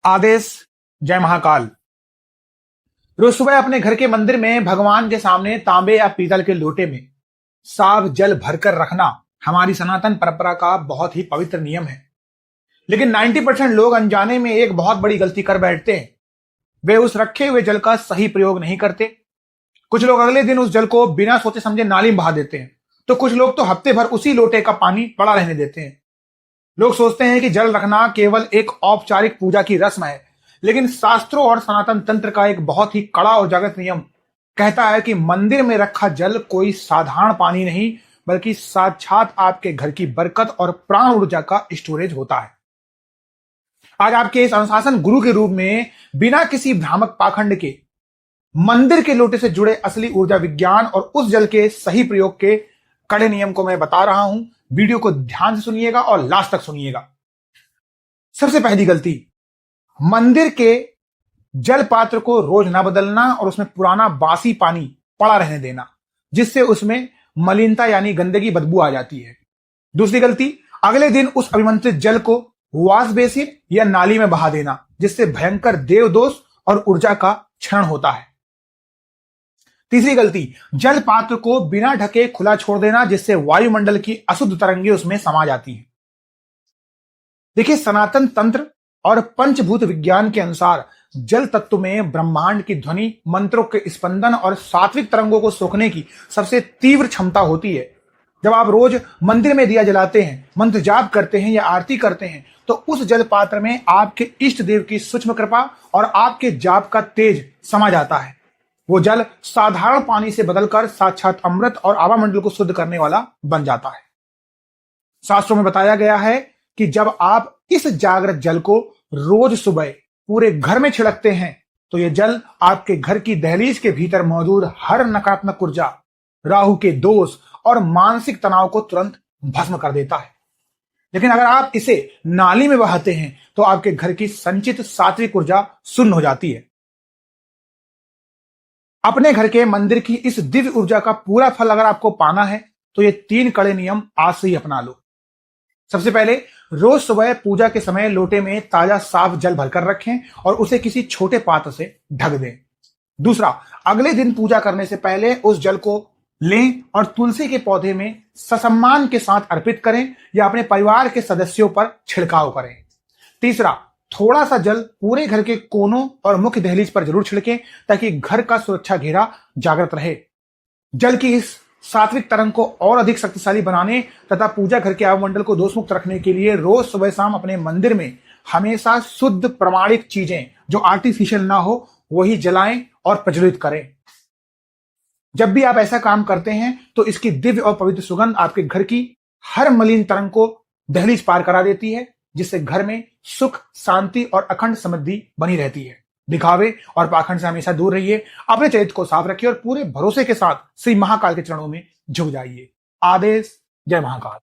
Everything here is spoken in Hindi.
आदेश। जय महाकाल। रोज सुबह अपने घर के मंदिर में भगवान के सामने तांबे या पीतल के लोटे में साफ जल भरकर रखना हमारी सनातन परंपरा का बहुत ही पवित्र नियम है। लेकिन 90% लोग अनजाने में एक बहुत बड़ी गलती कर बैठते हैं। वे उस रखे हुए जल का सही प्रयोग नहीं करते। कुछ लोग अगले दिन उस जल को बिना सोचे समझे नाली में बहा देते हैं, तो कुछ लोग तो हफ्ते भर उसी लोटे का पानी पड़ा रहने देते हैं। लोग सोचते हैं कि जल रखना केवल एक औपचारिक पूजा की रस्म है, लेकिन शास्त्रों और सनातन तंत्र का एक बहुत ही कड़ा और जागृत नियम कहता है कि मंदिर में रखा जल कोई साधारण पानी नहीं, बल्कि साक्षात आपके घर की बरकत और प्राण ऊर्जा का स्टोरेज होता है। आज आपके इस अनुशासन गुरु के रूप में बिना किसी भ्रामक पाखंड के मंदिर के लोटे से जुड़े असली ऊर्जा विज्ञान और उस जल के सही प्रयोग के कड़े नियम को मैं बता रहा हूं। वीडियो को ध्यान से सुनिएगा और लास्ट तक सुनिएगा। सबसे पहली गलती, मंदिर के जल पात्र को रोज ना बदलना और उसमें पुराना बासी पानी पड़ा रहने देना, जिससे उसमें मलिनता यानी गंदगी बदबू आ जाती है। दूसरी गलती, अगले दिन उस अभिमंत्रित जल को वॉश बेसिन या नाली में बहा देना, जिससे भयंकर देव दोष और ऊर्जा का क्षरण होता है। तीसरी गलती, जल पात्र को बिना ढके खुला छोड़ देना, जिससे वायुमंडल की अशुद्ध तरंगे उसमें समा जाती हैं। देखिए, सनातन तंत्र और पंचभूत विज्ञान के अनुसार जल तत्व में ब्रह्मांड की ध्वनि, मंत्रों के स्पंदन और सात्विक तरंगों को सोखने की सबसे तीव्र क्षमता होती है। जब आप रोज मंदिर में दिया जलाते हैं, मंत्र जाप करते हैं या आरती करते हैं, तो उस जल पात्र में आपके इष्ट देव की सूक्ष्म कृपा और आपके जाप का तेज समा जाता है। वो जल साधारण पानी से बदलकर साक्षात अमृत और आवामंडल को शुद्ध करने वाला बन जाता है। शास्त्रों में बताया गया है कि जब आप इस जागृत जल को रोज सुबह पूरे घर में छिड़कते हैं, तो यह जल आपके घर की दहलीज के भीतर मौजूद हर नकारात्मक ऊर्जा, राहु के दोष और मानसिक तनाव को तुरंत भस्म कर देता है। लेकिन अगर आप इसे नाली में बहाते हैं, तो आपके घर की संचित सात्विक ऊर्जा शून्य हो जाती है। अपने घर के मंदिर की इस दिव्य ऊर्जा का पूरा फल अगर आपको पाना है, तो ये 3 कड़े नियम आज से ही अपना लो। सबसे पहले, रोज सुबह पूजा के समय लोटे में ताजा साफ जल भरकर रखें और उसे किसी छोटे पात्र से ढक दें। दूसरा, अगले दिन पूजा करने से पहले उस जल को लें और तुलसी के पौधे में ससम्मान के साथ अर्पित करें या अपने परिवार के सदस्यों पर छिड़काव करें। तीसरा, थोड़ा सा जल पूरे घर के कोनों और मुख्य दहलीज पर जरूर छिड़कें, ताकि घर का सुरक्षा घेरा जागृत रहे। जल की इस सात्विक तरंग को और अधिक शक्तिशाली बनाने तथा पूजा घर के आवामंडल को दोषमुक्त रखने के लिए रोज सुबह शाम अपने मंदिर में हमेशा शुद्ध प्रमाणिक चीजें जो आर्टिफिशियल ना हो वही जलाएं और प्रज्वलित करें। जब भी आप ऐसा काम करते हैं, तो इसकी दिव्य और पवित्र सुगंध आपके घर की हर मलिन तरंग को दहलीज पार करा देती है, जिससे घर में सुख, शांति और अखंड समृद्धि बनी रहती है। दिखावे और पाखंड से हमेशा दूर रहिए, अपने चरित्र को साफ रखिए और पूरे भरोसे के साथ श्री महाकाल के चरणों में झुक जाइए। आदेश। जय महाकाल।